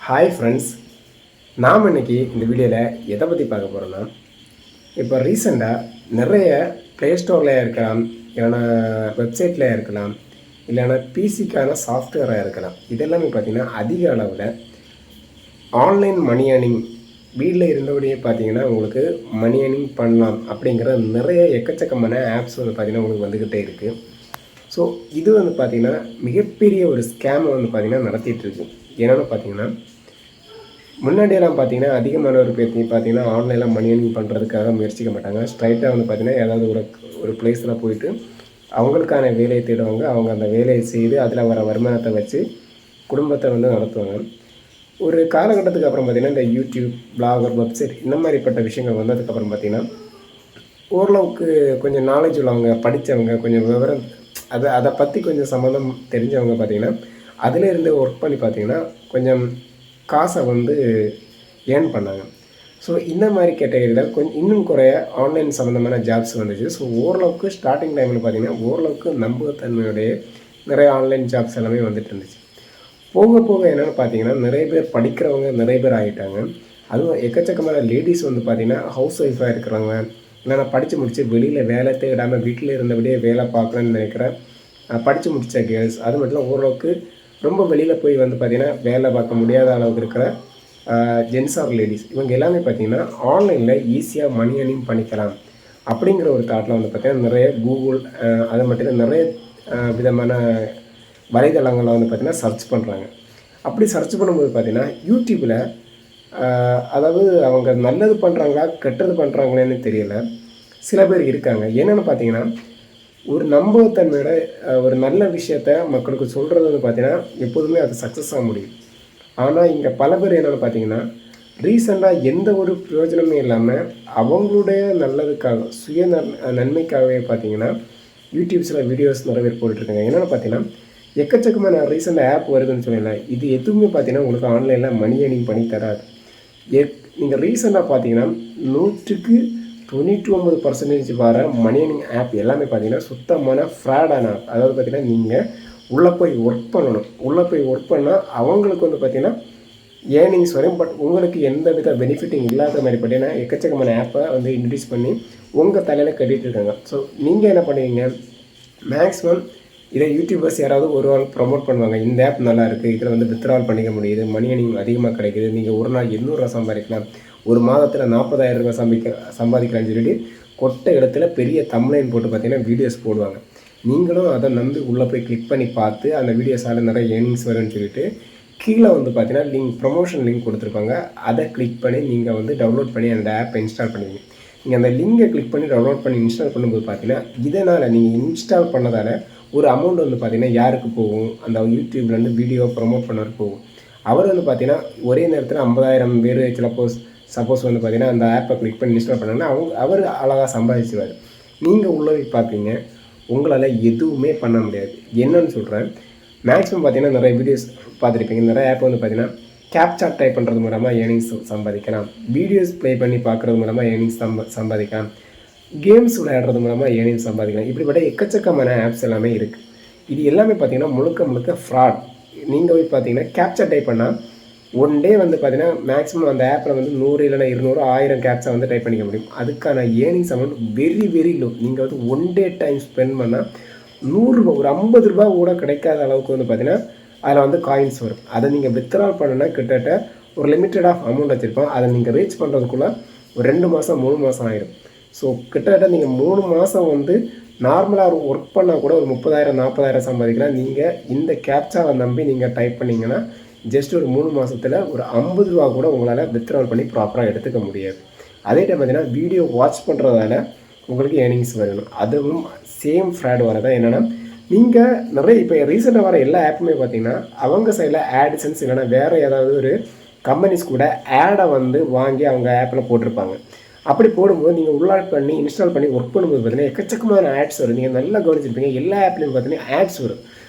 Hi friends, நாம் இன்றைக்கி இந்த வீடியோவில் எதை பற்றி பார்க்க போகிறோன்னா, இப்போ ரீசெண்டாக நிறைய ப்ளே ஸ்டோரில் இருக்கலாம், இல்லைனா வெப்சைட்டில் இருக்கலாம், இல்லைனா பிசிக்கான சாஃப்ட்வேராக இருக்கலாம். இதெல்லாமே பார்த்திங்கன்னா அதிக அளவில் ஆன்லைன் மணி ஏர்னிங் வீட்டில் இருந்தபடியே பார்த்திங்கன்னா உங்களுக்கு மணி ஏர்னிங் பண்ணலாம் அப்படிங்கிற நிறைய எக்கச்சக்கமான ஆப்ஸ் வந்து பார்த்திங்கன்னா உங்களுக்கு வந்துக்கிட்டே இருக்குது. ஸோ இது வந்து பார்த்திங்கன்னா மிகப்பெரிய ஒரு ஸ்கேமை வந்து பார்த்திங்கன்னா நடத்திட்டுருக்கு. என்னென்னு பார்த்திங்கன்னா, முன்னாடியெல்லாம் பார்த்திங்கன்னா அதிகமானவர் பார்த்திங்கன்னா ஆன்லைனில் மணி ஏர்னிங் பண்ணுறதுக்காக முயற்சிக்க மாட்டாங்க. ஸ்ட்ரைட்டாக வந்து பார்த்திங்கன்னா ஏதாவது ஒரு பிளேஸில் போயிட்டு அவங்களுக்கான வேலையை தேடுவாங்க. அவங்க அந்த வேலையை செய்து அதில் வர வருமானத்தை வச்சு குடும்பத்தை வந்து நடத்துவாங்க. ஒரு காலகட்டத்துக்கு அப்புறம் பார்த்திங்கன்னா இந்த யூடியூப், பிளாகர், வெப்சைட் இந்த மாதிரிப்பட்ட விஷயங்கள் வந்ததுக்கப்புறம் பார்த்திங்கன்னா ஓரளவுக்கு கொஞ்சம் நாலேஜ் உள்ளவங்க, படித்தவங்க, கொஞ்சம் விவரம் அதை பற்றி கொஞ்சம் சம்மந்தம் தெரிஞ்சவங்க பார்த்திங்கன்னா அதிலேருந்து ஒர்க் பண்ணி பார்த்திங்கன்னா கொஞ்சம் காசை வந்து ஏர்ன் பண்ணாங்க. ஸோ இந்த மாதிரி கேட்டகரியில் கொஞ்சம் இன்னும் குறைய ஆன்லைன் சம்மந்தமான ஜாப்ஸ் வந்துச்சு. ஸோ ஓரளவுக்கு ஸ்டார்டிங் டைமில் பார்த்திங்கன்னா ஓரளவுக்கு நம்பகத்தன்மையுடைய நிறைய ஆன்லைன் ஜாப்ஸ் எல்லாமே வந்துட்டு இருந்துச்சு. போக போக என்னென்னு பார்த்தீங்கன்னா நிறைய பேர் படிக்கிறவங்க நிறைய பேர் ஆகிட்டாங்க. அதுவும் எக்கச்சக்கமான லேடிஸ் வந்து பார்த்திங்கன்னா ஹவுஸ் ஒய்ஃபாக இருக்கிறவங்க, இல்லைனா படித்து முடித்து வெளியில் வேலை தேடாமல் வீட்டில் இருந்தபடியே வேலை பார்க்கணுன்னு நினைக்கிற படித்து முடித்த கேர்ள்ஸ், அது மட்டும் இல்லை ஓரளவுக்கு ரொம்ப வெளியில் போய் வந்து பார்த்திங்கன்னா வேலை பார்க்க முடியாத அளவுக்கு இருக்கிற ஜென்ஸ் ஆர் லேடிஸ், இவங்க எல்லாமே பார்த்திங்கன்னா ஆன்லைனில் ஈஸியாக மணி ஏர்னிங் பண்ணிக்கலாம் அப்படிங்கிற ஒரு தாட்டில் வந்து பார்த்திங்கன்னா நிறைய கூகுள், அது மட்டும் இல்லை நிறைய விதமான வலைதளங்களில் வந்து பார்த்திங்கன்னா சர்ச் பண்ணுறாங்க. அப்படி சர்ச் பண்ணும்போது பார்த்திங்கன்னா யூடியூப்பில் அதாவது அவங்க நல்லது பண்ணுறாங்களா கெட்டது பண்ணுறாங்களேன்னு தெரியல, சில பேர் இருக்காங்க. என்னென்னு பார்த்திங்கன்னா ஒரு நம்பகத்தன்மையோட ஒரு நல்ல விஷயத்த மக்களுக்கு சொல்கிறது வந்து பார்த்திங்கன்னா எப்போதுமே அது சக்ஸஸ் ஆக முடியும். ஆனால் இங்கே பல பேர் என்னென்னு பார்த்திங்கன்னா ரீசெண்டாக எந்த ஒரு பிரயோஜனமே இல்லாமல் அவங்களுடைய நல்லதுக்காக சுய நன்மைக்காகவே பார்த்திங்கன்னா யூடியூப்ஸில் வீடியோஸ் நிறைய பேர் போட்டுட்ருக்காங்க. என்னென்னு பார்த்திங்கன்னா எக்கச்சக்கமான ரீசெண்டாக ஆப் வருதுன்னு சொல்லலை, இது எதுவுமே பார்த்திங்கன்னா உங்களுக்கு ஆன்லைனில் மணி ஏர்னிங் பண்ணி தராது. நீங்கள் ரீசெண்டாக பார்த்தீங்கன்னா 99% வர மணி ஏர்னிங் ஆப் எல்லாமே பார்த்தீங்கன்னா சுத்தமான ஃப்ராடான ஆப். அதாவது பார்த்திங்கன்னா நீங்கள் உள்ளே போய் ஒர்க் பண்ணணும், உள்ளே போய் ஒர்க் பண்ணால் அவங்களுக்கு வந்து பார்த்திங்கன்னா ஏர்னிங்ஸ் வரும். பட் உங்களுக்கு எந்த வித பெனிஃபிட்டிங் இல்லாத மாதிரி பார்த்தீங்கன்னா எக்கச்சக்கமான ஆப்பை வந்து இன்ட்ரடியூஸ் பண்ணி உங்கள் தலையில் கட்டிகிட்டு இருக்காங்க. ஸோ நீங்கள் என்ன பண்ணுவீங்க, மேக்ஸிமம் இதை யூடியூபர்ஸ் யாராவது ஒரு ஆள் ப்ரொமோட் பண்ணுவாங்க, இந்த ஆப் நல்லா இருக்குது, இதில் வந்து வித்ட்ரால் பண்ணிக்க முடியுது, மணி ஏர்னிங் அதிகமாக கிடைக்குது, நீங்கள் ஒரு நாள் 800 ரூபா சம்பாதிக்கலாம், ஒரு மாதத்தில் 40,000 ரூபாய் சம்பாதிக்கலாம்னு சொல்லிட்டு கொட்ட இடத்துல பெரிய தம்ப்லைன் போட்டு பார்த்தீங்கன்னா வீடியோஸ் போடுவாங்க. நீங்களும் அதை நம்பி உள்ளே போய் கிளிக் பண்ணி பார்த்து அந்த வீடியோஸால் நிறைய ஏர்னிங்ஸ் வரும்னு சொல்லிட்டு கீழே வந்து பார்த்தீங்கன்னா ப்ரொமோஷன் லிங்க் கொடுத்துருப்பாங்க. அதை கிளிக் பண்ணி நீங்கள் வந்து டவுன்லோட் பண்ணி அந்த ஆப்பை இன்ஸ்டால் பண்ணுவீங்க. நீங்கள் அந்த லிங்கை கிளிக் பண்ணி டவுன்லோட் பண்ணி இன்ஸ்டால் பண்ணும்போது பார்த்தீங்கன்னா இதனால் நீங்கள் இன்ஸ்டால் பண்ணதால் ஒரு அமௌண்ட் வந்து பார்த்திங்கன்னா யாருக்கு போகும், அந்த யூடியூப்லேருந்து வீடியோ ப்ரொமோட் பண்ணவர் போகும். அவர் வந்து பார்த்திங்கன்னா ஒரே நேரத்தில் 50,000 பேர் சப்போஸ் வந்து பார்த்திங்கன்னா அந்த ஆப்பை கிளிக் பண்ணி இன்ஸ்டால் பண்ணாங்கன்னா அவர் அழகாக சம்பாதிச்சுவார். நீங்கள் உள்ளே போய் பார்ப்பீங்க, உங்களால் எதுவுமே பண்ண முடியாது. என்னன்னு சொல்கிறேன், மேக்ஸிமம் பார்த்திங்கன்னா நிறைய வீடியோஸ் பார்த்துருப்பீங்க, நிறைய ஆப் வந்து பார்த்திங்கன்னா கேப்சா டைப் பண்ணுறது மூலமாக ஏர்னிங்ஸ் சம்பாதிக்கலாம், வீடியோஸ் ப்ளே பண்ணி பார்க்குறது மூலமாக ஏர்னிங்ஸ் சம்பாதிக்கலாம், கேம்ஸ் விளையாடுறது மூலமாக ஏர்னிங்ஸ் சம்பாதிக்கலாம். இப்படிப்பட்ட எக்கச்சக்கமான ஆப்ஸ் எல்லாமே இருக்குது. இது எல்லாமே பார்த்திங்கன்னா முழுக்க ஃப்ராட். நீங்கள் போய் பார்த்தீங்கன்னா கேப்சா டைப் பண்ணால் ஒன் டே வந்து பார்த்திங்கன்னா மேக்ஸிமம் அந்த ஆப்பில் வந்து 100 இல்லைனா 200 1000 கேப்சா வந்து டைப் பண்ணிக்க முடியும். அதுக்கான ஏர்னிங்ஸ் அமௌண்ட் வெரி லோ. நீங்கள் வந்து ஒன் டே டைம் ஸ்பெண்ட் பண்ணால் 100 ரூபா, ஒரு 50 ரூபா கூட கிடைக்காத அளவுக்கு வந்து பார்த்திங்கன்னா அதில் வந்து காயின்ஸ் வரும். அதை நீங்கள் வித்ட்ரால் பண்ணுன்னா கிட்டத்தட்ட ஒரு லிமிட்டட் ஆஃப் அமௌண்ட் வச்சுருப்போம். அதை நீங்கள் ரீச் பண்ணுறதுக்குள்ளே ஒரு 2 மாதம் 3 மாதம் ஆகிடும். ஸோ கிட்டத்தட்ட நீங்கள் 3 மாதம் வந்து நார்மலாக ஒர்க் பண்ணால் கூட ஒரு 30,000 40,000 சம்பாதிக்கலாம். நீங்கள் இந்த கேப்சாவை நம்பி நீங்கள் டைப் பண்ணிங்கன்னா ஜஸ்ட் ஒரு 3 மாதத்தில் ஒரு 50 ரூபா கூட உங்களால் வித்ட்ரால் பண்ணி ப்ராப்பராக எடுத்துக்க முடியாது. அதே டைம் பார்த்தீங்கன்னா வீடியோ வாட்ச் பண்ணுறதால உங்களுக்கு ஏர்னிங்ஸ் வரணும். அதுவும் சேம் ஃப்ராட் வரதான். என்னென்னா நீங்கள் நிறைய இப்போ ரீசெண்டாக வர எல்லா ஆப்புமே பார்த்தீங்கன்னா அவங்க சைடில் ஆட்சன்ஸ் இல்லைனா வேறு ஏதாவது ஒரு கம்பெனிஸ் கூட ஆடை வந்து வாங்கி அவங்க ஆப்பில் போட்டிருப்பாங்க. அப்படி போடும்போது நீங்கள் உள்ளாட் பண்ணி இன்ஸ்டால் பண்ணி ஒர்க் பண்ணும்போது பார்த்தீங்கன்னா எக்கச்சக்கமான ஆட்ஸ் வரும். நீங்கள் நல்லா கவனிச்சிருப்பீங்க, எல்லா ஆப்லேயும் பார்த்தீங்கன்னா ஆட்ஸ் வரும்.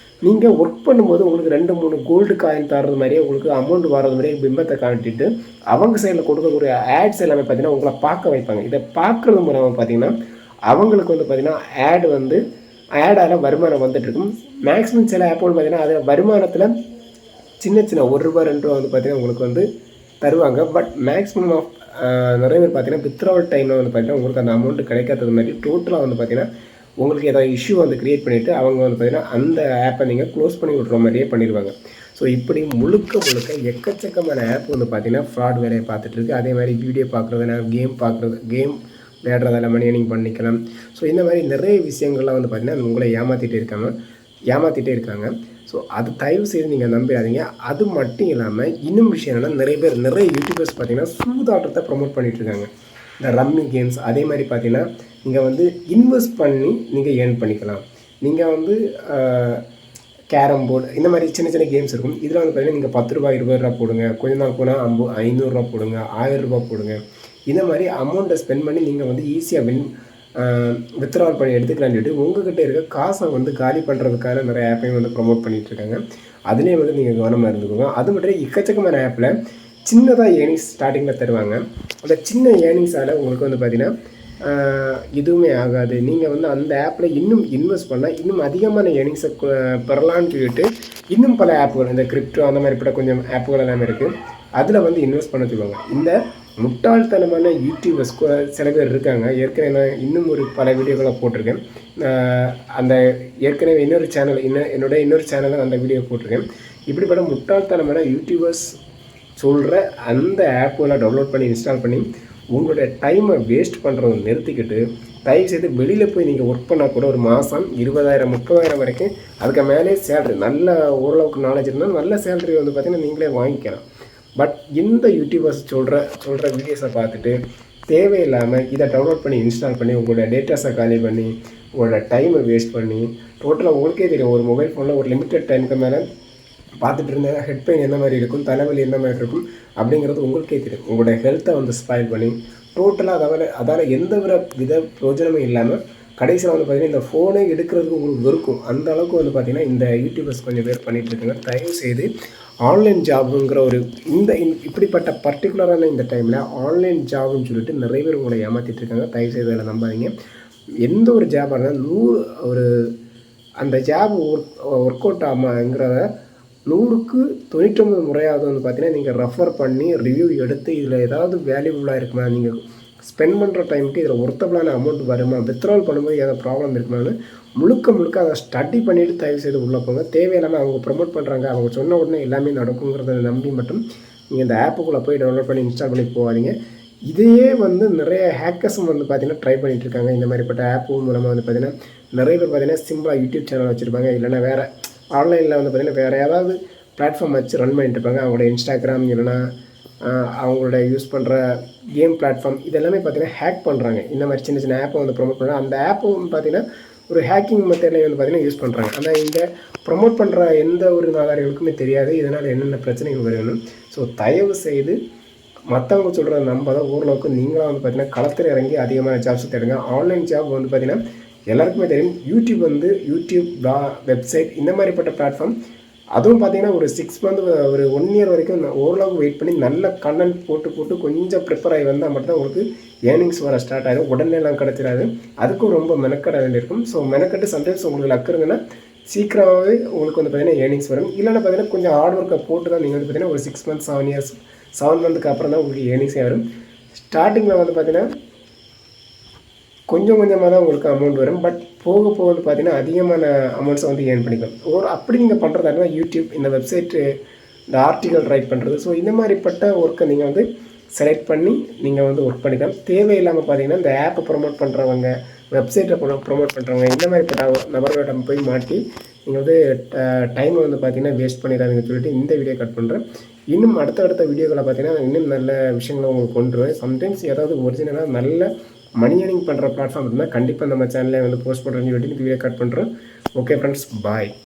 நீங்கள் ஒர்க் பண்ணும்போது உங்களுக்கு 2-3 கோல்டு காயின் தர்றது மாதிரியே உங்களுக்கு அமௌண்ட் வர்றது மாதிரியே பிம்பத்தை காட்டிட்டு அவங்க சைடில் கொடுக்கக்கூடிய ஆட்ஸ் எல்லாமே பார்த்தீங்கன்னா உங்களை பார்க்க வைப்பாங்க. இதை பார்க்குறது மூலமாக பார்த்தீங்கன்னா அவங்களுக்கு வந்து பார்த்திங்கன்னா ஆடால் வருமானம் வந்துட்டுருக்கும். மேக்ஸிமம் சில ஆப்போடு பார்த்திங்கன்னா அது வருமானத்தில் சின்ன சின்ன ரூ. 1 2 வந்து பார்த்தீங்கன்னா உங்களுக்கு வந்து தருவாங்க. பட் மேக்ஸிமம் ஆஃப் நிறைய பேர் பார்த்தீங்கன்னா வித்ட்ராவல் டைமில் வந்து பார்த்தீங்கன்னா உங்களுக்கு அந்த அமௌண்ட்டு கிடைக்காதது மாதிரி டோட்டலாக வந்து பார்த்தீங்கன்னா உங்களுக்கு ஏதாவது இஷ்யூ வந்து க்ரியேட் பண்ணிவிட்டு அவங்க வந்து பார்த்தீங்கன்னா அந்த ஆப்பை நீங்கள் க்ளோஸ் பண்ணி விட்ற மாதிரியே பண்ணிடுவாங்க. ஸோ இப்படி முழுக்க முழுக்க எக்கச்சக்கமான ஆப் வந்து பார்த்தீங்கன்னா ஃப்ராட் வேலையை பார்த்துட்ருக்கு. அதே மாதிரி வீடியோ பார்க்குறது, கேம் விளையாடுறதால மணி ஏர்னிங் பண்ணிக்கலாம். ஸோ இந்த மாதிரி நிறைய விஷயங்கள்லாம் வந்து பார்த்தீங்கன்னா உங்களை ஏமாற்றிட்டே இருக்காங்க. ஸோ அது தயவு செய்து நீங்கள் நம்பிடாதீங்க. அது மட்டும் இல்லாமல் இன்னும் விஷயம் என்னென்னா நிறைய யூடியூபர்ஸ் பார்த்தீங்கன்னா சூதாட்டத்தை ப்ரொமோட் பண்ணிகிட்ருக்காங்க. இந்த ரம்மி கேம்ஸ் அதே மாதிரி பார்த்தீங்கன்னா நீங்கள் வந்து இன்வெஸ்ட் பண்ணி நீங்கள் ஏர்ன் பண்ணிக்கலாம். நீங்கள் வந்து கேரம் போர்டு இந்த மாதிரி சின்ன சின்ன கேம்ஸ் இருக்கும். இதில் வந்து பார்த்தீங்கன்னா நீங்கள் ரூ. 10 ரூ. 20 போடுங்க, கொஞ்ச நாள் போனால் ரூ. 500 போடுங்க, ரூ. 1000 போடுங்க. இந்த மாதிரி அமௌண்ட்டை ஸ்பெண்ட் பண்ணி நீங்கள் வந்து ஈஸியாக வித்ட்ராவல் பண்ணி எடுத்துக்கலான்னு சொல்லிட்டு உங்கள்கிட்ட இருக்க காசை வந்து காலி பண்ணுறதுக்கான நிறைய ஆப்பையும் வந்து ப்ரொமோட் பண்ணிகிட்ருக்காங்க. அதுலேயே வந்து நீங்கள் கவனமாக இருந்துக்கோங்க. அது மட்டும் எக்கச்சக்கமான ஆப்பில் சின்னதாக ஏர்னிங்ஸ் ஸ்டார்டிங்கில் தருவாங்க. அந்த சின்ன ஏர்னிங்ஸால் உங்களுக்கு வந்து பார்த்திங்கன்னா எதுவுமே ஆகாது. நீங்கள் வந்து அந்த ஆப்பில் இன்னும் இன்வெஸ்ட் பண்ணால் இன்னும் அதிகமான ஏர்னிங்ஸை பெறலான்னு சொல்லிட்டு இன்னும் பல ஆப்புகள் இந்த கிரிப்டோ அந்த மாதிரிப்பட்ட கொஞ்சம் ஆப்புகள் எல்லாமே இருக்குது. அதில் வந்து இன்வெஸ்ட் பண்ண சொல்லுவாங்க. இந்த முட்டாள்தனமான யூடியூபர்ஸ் சில பேர் இருக்காங்க. ஏற்கனவே நான் இன்னும் ஒரு பல வீடியோக்களை போட்டிருக்கேன். அந்த ஏற்கனவே என்னோட இன்னொரு சேனலில் அந்த வீடியோ போட்டிருக்கேன். இப்படிப்பட்ட முட்டாள்தனமான யூடியூபர்ஸ் சொல்கிற அந்த ஆப்புகளை டவுன்லோட் பண்ணி இன்ஸ்டால் பண்ணி உங்களுடைய டைமை வேஸ்ட் பண்ணுறதை நிறுத்திக்கிட்டு தயவுசெய்து வெளியில் போய் நீங்கள் ஒர்க் பண்ணால் கூட ஒரு மாதம் 20,000 30,000 வரைக்கும் அதுக்கு மேலே சேலரி நல்ல ஓரளவுக்கு நாலேஜ் இருந்தால் நல்ல சேலரி வந்து பார்த்திங்கன்னா நீங்களே வாங்கிக்கலாம். பட் இந்த யூடியூபர்ஸ் சொல்கிற வீடியோஸை பார்த்துட்டு தேவையில்லாமல் இதை டவுன்லோட் பண்ணி இன்ஸ்டால் பண்ணி உங்களோட டேட்டாஸை காலி பண்ணி உங்களோட டைமை வேஸ்ட் பண்ணி டோட்டலாக உங்களுக்கே தெரியும். ஒரு மொபைல் ஃபோனில் ஒரு லிமிட்டட் டைமுக்கு மேலே பார்த்துட்டு இருந்தேன் ஹெட் பெயின் எந்த மாதிரி இருக்கும், தலைவலி எந்த மாதிரி இருக்கும் அப்படிங்கிறது உங்களுக்கே தெரியும். உங்களோட ஹெல்த்தை வந்து ஸ்பாயில் பண்ணி டோட்டலாக அதால் எந்த வித பிரயோஜனமும் இல்லாமல் கடைசியில் வந்து பார்த்திங்கன்னா இந்த ஃபோனே எடுக்கிறதுக்கு உங்களுக்கு வெறுக்கும். அந்த அளவுக்கு வந்து பார்த்திங்கன்னா இந்த யூடியூபர்ஸ் கொஞ்சம் பேர் பண்ணிகிட்ருக்காங்க. தயவுசெய்து ஆன்லைன் ஜாபுங்கிற ஒரு இப்படிப்பட்ட பர்டிகுலரான இந்த டைமில் ஆன்லைன் ஜாப்னு சொல்லிட்டு நிறைய பேர் உங்களை ஏமாற்றிட்டுருக்காங்க. தயவுசெய்து அதில் நம்பாதீங்க. எந்த ஒரு ஜாபாக இருந்தால் அந்த ஜாப் ஒர்க் அவுட் ஆமாங்கிறத 100க்கு 99 முறையாவது வந்து பார்த்தீங்கன்னா நீங்கள் ரெஃபர் பண்ணி ரிவ்யூ எடுத்து இதில் ஏதாவது வேல்யூபுளாக இருக்குமா, நீங்கள் ஸ்பெண்ட் பண்ணுற டைமுக்கு இதில் ஒர்த்தபிளான அமௌண்ட் வருமா, வித்ட்ராவல் பண்ணும்போது ஏதாவது ப்ராப்ளம் இருக்குமான்னு முழுக்க அதை ஸ்டடி பண்ணிவிட்டு தயவுசெய்து உள்ளே போங்க. தேவையில்லாமல் அவங்க ப்ரொமோட் பண்ணுறாங்க, அவங்க சொன்ன உடனே எல்லாமே நடக்குங்கிறத நம்பி மட்டும் நீங்கள் இந்த ஆப்புக்குள்ளே போய் டவுன்லோட் பண்ணி இன்ஸ்டால் பண்ணி போகாதீங்க. இதையே வந்து நிறைய ஹேக்கர்ஸும் வந்து பார்த்திங்கன்னா ட்ரை பண்ணிகிட்டு இருக்காங்க. இந்த மாதிரிப்பட்ட ஆப்பு மூலமாக வந்து பார்த்திங்கன்னா நிறைய பேர் பார்த்திங்கன்னா சிம்பிளாக யூடியூப் சேனல் வச்சுருப்பாங்க, இல்லைனா வேறு ஆன்லைனில் வந்து பார்த்திங்கன்னா வேறு ஏதாவது பிளாட்ஃபார்ம் வச்சு ரன் பண்ணிட்டு இருப்பாங்க. அவங்களோட இன்ஸ்டாகிராம் இல்லைனா அவங்களோட யூஸ் பண்ணுற கேம் பிளாட்ஃபார்ம் இதெல்லாமே பார்த்திங்கன்னா ஹேக் பண்ணுறாங்க. இந்த மாதிரி சின்ன சின்ன ஆப்பை வந்து ப்ரொமோட் பண்ணுறாங்க. அந்த ஆப்பை வந்து பார்த்திங்கன்னா ஒரு ஹேக்கிங் மெத்தட்லேயே வந்து பார்த்திங்கன்னா யூஸ் பண்ணுறாங்க. ஆனால் இந்த ப்ரொமோட் பண்ணுற எந்த ஒரு நாதாரிகளுக்குமே தெரியாது இதனால் என்னென்ன பிரச்சனைகள் வரும்னு. ஸோ தயவு செய்து மற்றவங்க சொல்கிறத நம்பாதான் ஓரளவுக்கு நீங்களாக வந்து பார்த்திங்கன்னா களத்தில் இறங்கி அதிகமான ஜாப்ஸ் தேடுங்க. ஆன்லைன் ஜாப் வந்து பார்த்திங்கன்னா எல்லாருக்குமே தெரியும். யூடியூப் வெப்சைட் இந்த மாதிரிப்பட்ட பிளாட்ஃபார்ம் அதுவும் பார்த்திங்கன்னா ஒரு 6 மந்த் ஒரு 1 இயர் வரைக்கும் ஓரளவுக்கு வெயிட் பண்ணி நல்ல கண்டென்ட் போட்டு கொஞ்சம் ப்ரிப்பேர் ஆகி வந்தால் மட்டும்தான் உங்களுக்கு ஏர்னிங்ஸ் வர ஸ்டார்ட் ஆகிடும். உடனே எல்லாம் கிடச்சிடாது. அதுக்கும் ரொம்ப மெனக்கட வேண்டியிருக்கும். ஸோ மெனக்கட்டு சம்டைம்ஸ் உங்களுக்கு லக் இருங்கன்னா சீக்கிரமாகவே உங்களுக்கு வந்து பார்த்திங்கன்னா ஏர்னிங்ஸ் வரும். இல்லைன்னா பார்த்திங்கன்னா கொஞ்சம் ஹார்ட் ஒர்க்கை போட்டு தான் நீங்கள் வந்து பார்த்திங்கன்னா ஒரு 6 மந்த்ஸ் 7 மந்த்துக்கு அப்புறம் தான் உங்களுக்கு ஏர்னிங்ஸே வரும். ஸ்டார்டிங்கில் வந்து பார்த்திங்கன்னா கொஞ்சம் கொஞ்சமாக தான் உங்களுக்கு அமௌண்ட் வரும். பட் போக வந்து பார்த்திங்கன்னா அதிகமான அமௌண்ட்ஸை வந்து ஏர்ன் பண்ணிக்கலாம். அப்படி நீங்கள் பண்ணுறதா இருந்தால் யூடியூப் இந்த வெப்சைட்டு இந்த ஆர்டிக்கல் ரைட் பண்ணுறது ஸோ இந்த மாதிரிப்பட்ட ஒர்க்கை நீங்கள் வந்து செலக்ட் பண்ணி நீங்கள் வந்து ஒர்க் பண்ணிக்கலாம். தேவையில்லாமல் பார்த்திங்கன்னா இந்த ஆப்பை ப்ரொமோட் பண்ணுறவங்க, வெப்சைட்டை ப்ரொமோட் பண்ணுறவங்க இந்த மாதிரிப்பட்ட நபர்களிடம் போய் மாட்டி நீங்கள் வந்து டைமை வந்து பார்த்திங்கன்னா வேஸ்ட் பண்ணிடாதுன்னு சொல்லிட்டு இந்த வீடியோ கட் பண்ணுறேன். இன்னும் அடுத்த வீடியோக்களை பார்த்திங்கன்னா இன்னும் நல்ல விஷயங்களை உங்களுக்கு கொண்டு வருவேன். சம்டைம்ஸ் ஏதாவது ஒரிஜினலாக நல்ல மணி ஏர்னிங் பண்ணுற பிளாட்ஃபார்ம் இருந்தால் கண்டிப்பாக நம்ம சேனலில் வந்து போஸ்ட் பண்ணுறேன்னு சொல்லிட்டு இந்த வீடியோ கட் பண்ணுறோம். ஓகே ஃப்ரெண்ட்ஸ், பாய்.